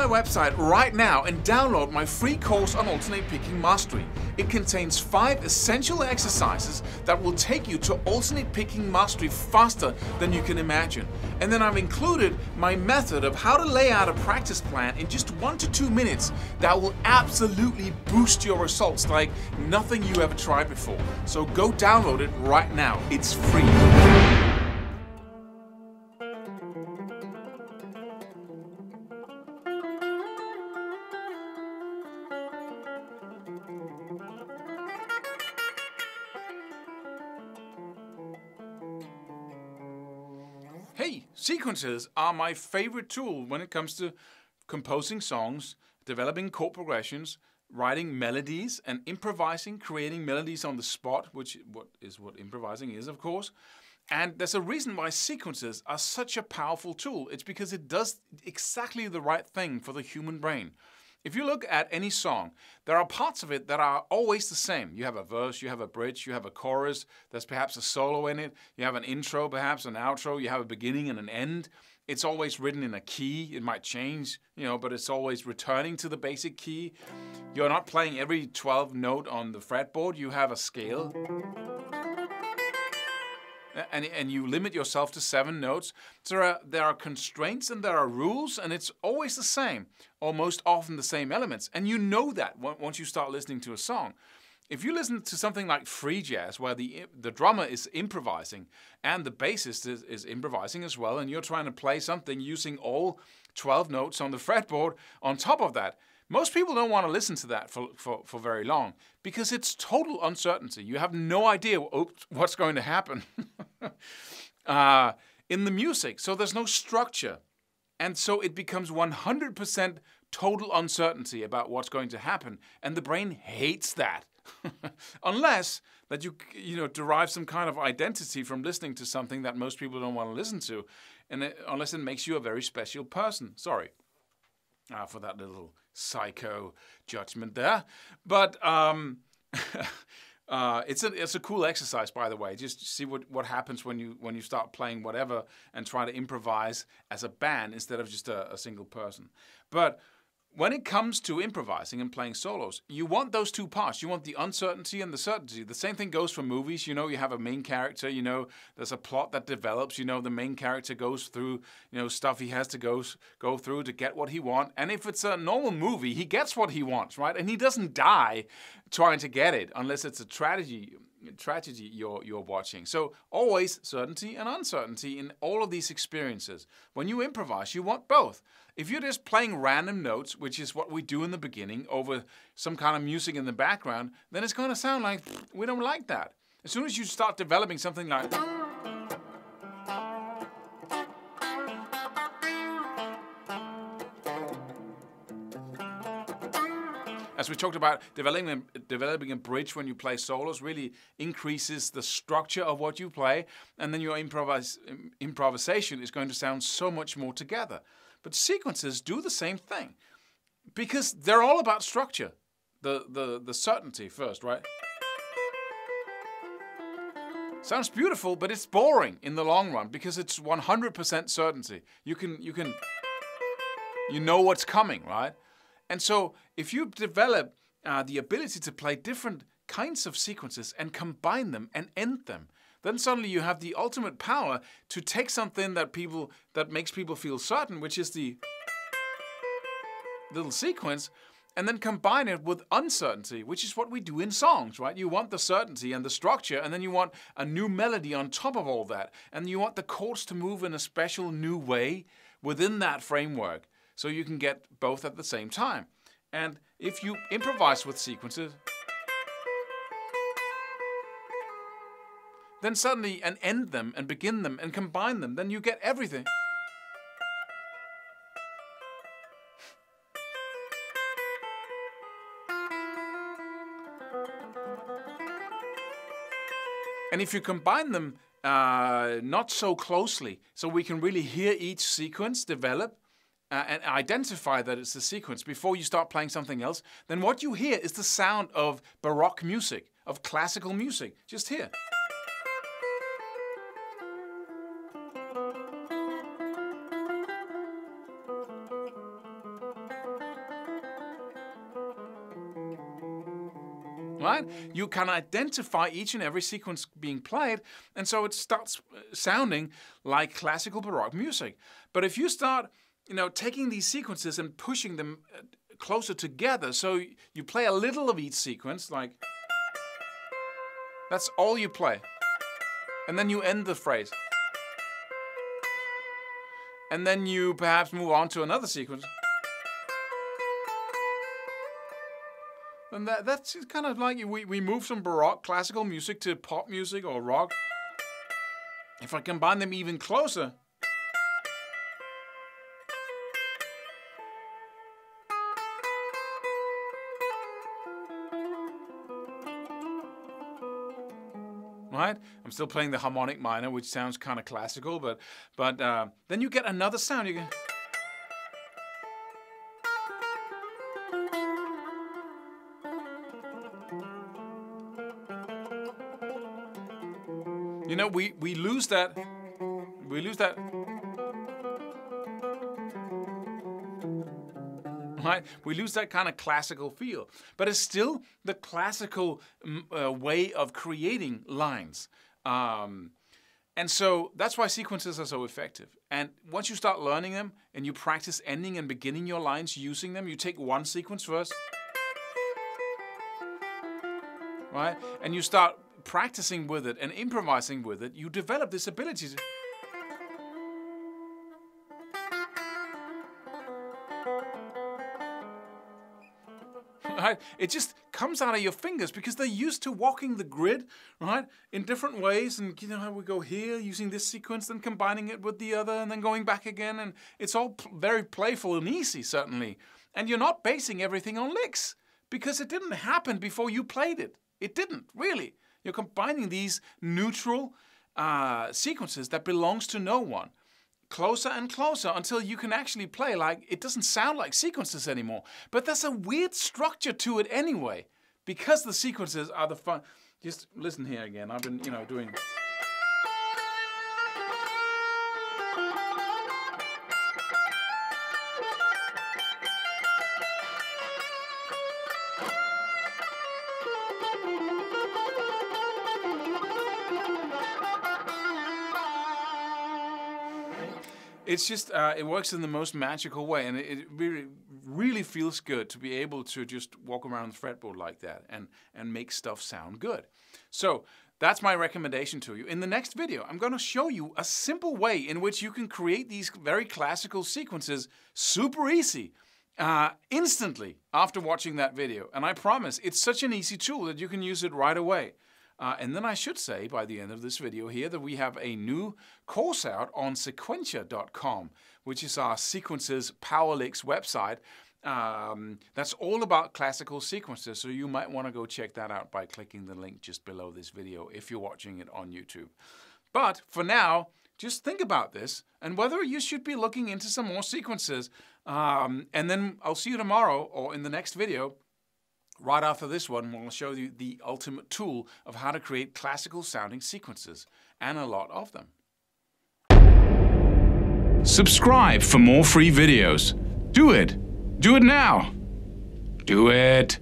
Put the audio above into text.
my website right now and download my free course on alternate picking mastery. It contains 5 essential exercises that will take you to alternate picking mastery faster than you can imagine. And then I've included my method of how to lay out a practice plan in just 1 to 2 minutes that will absolutely boost your results like nothing you ever tried before. So go download it right now. It's free. Hey, sequences are my favorite tool when it comes to composing songs, developing chord progressions, writing melodies, and improvising, creating melodies on the spot, which is what improvising is, of course. And there's a reason why sequences are such a powerful tool. It's because it does exactly the right thing for the human brain. If you look at any song, there are parts of it that are always the same. You have a verse, you have a bridge, you have a chorus, there's perhaps a solo in it, you have an intro, perhaps an outro, you have a beginning and an end. It's always written in a key. It might change, but it's always returning to the basic key. You're not playing every 12th note on the fretboard. You have a scale. And you limit yourself to 7 notes. So there are constraints and there are rules, and it's always the same, or most often the same elements. And you know that once you start listening to a song. If you listen to something like free jazz, where the drummer is improvising and the bassist is improvising as well, and you're trying to play something using all 12 notes on the fretboard on top of that, most people don't want to listen to that for very long because it's total uncertainty. You have no idea what's going to happen in the music. So there's no structure. And so it becomes 100% total uncertainty about what's going to happen. And the brain hates that. Unless that you derive some kind of identity from listening to something that most people don't want to listen to. And unless it makes you a very special person. Sorry for that little psycho judgment there, but it's a cool exercise, by the way. Just see what happens when you start playing whatever and try to improvise as a band instead of just a single person. But when it comes to improvising and playing solos, you want those 2 parts. You want the uncertainty and the certainty. The same thing goes for movies. You have a main character. There's a plot that develops. The main character goes through, stuff he has to go through to get what he wants. And if it's a normal movie, he gets what he wants, right? And he doesn't die trying to get it unless it's a tragedy you're watching. So always certainty and uncertainty in all of these experiences. When you improvise, you want both. If you're just playing random notes, which is what we do in the beginning, over some kind of music in the background, then it's going to sound like we don't like that. As soon as you start developing something like as we talked about, developing a bridge when you play solos really increases the structure of what you play, and then your improvisation is going to sound so much more together. But sequences do the same thing because they're all about structure. The certainty first, right? Sounds beautiful, but it's boring in the long run because it's 100% certainty. You know what's coming, right? And so if you develop the ability to play different kinds of sequences and combine them and end them, then suddenly you have the ultimate power to take something that makes people feel certain, which is the little sequence, and then combine it with uncertainty, which is what we do in songs, right? You want the certainty and the structure, and then you want a new melody on top of all that. And you want the chords to move in a special new way within that framework, so you can get both at the same time. And if you improvise with sequences, then suddenly and end them and begin them and combine them, then you get everything. And if you combine them not so closely, so we can really hear each sequence develop and identify that it's a sequence before you start playing something else, then what you hear is the sound of Baroque music, of classical music, just here. right? You can identify each and every sequence being played, and so it starts sounding like classical Baroque music. But if you start, taking these sequences and pushing them closer together, so you play a little of each sequence, like that's all you play, and then you end the phrase, and then you perhaps move on to another sequence. And that's kind of like we move from Baroque classical music to pop music or rock. If I combine them even closer, right? I'm still playing the harmonic minor, which sounds kind of classical, but then you get another sound. You get, we lose that. We lose that. Right? We lose that kind of classical feel. But it's still the classical way of creating lines. And so that's why sequences are so effective. And once you start learning them and you practice ending and beginning your lines using them, you take one sequence first, right? And you start practicing with it and improvising with it, you develop this ability to... Right? It just comes out of your fingers because they're used to walking the grid, right, in different ways. And how we go here using this sequence, then combining it with the other, and then going back again. And it's all very playful and easy, certainly. And you're not basing everything on licks because it didn't happen before you played it. It didn't, really. You're combining these neutral sequences that belongs to no one, closer and closer until you can actually play like it doesn't sound like sequences anymore. But there's a weird structure to it anyway, because the sequences are the fun. Just listen here again. I've been, doing... It's just, it works in the most magical way, and it really, really feels good to be able to just walk around the fretboard like that and make stuff sound good. So that's my recommendation to you. In the next video, I'm going to show you a simple way in which you can create these very classical sequences super easy, instantly after watching that video. And I promise, it's such an easy tool that you can use it right away. And then I should say, by the end of this video here, that we have a new course out on CEQUENTIA.com, which is our sequences power licks website. That's all about classical sequences, so you might want to go check that out by clicking the link just below this video if you're watching it on YouTube. But for now, just think about this and whether you should be looking into some more sequences. And then I'll see you tomorrow or in the next video. Right after this one, we'll show you the ultimate tool of how to create classical sounding sequences, and a lot of them. Subscribe for more free videos. Do it. Do it now. Do it.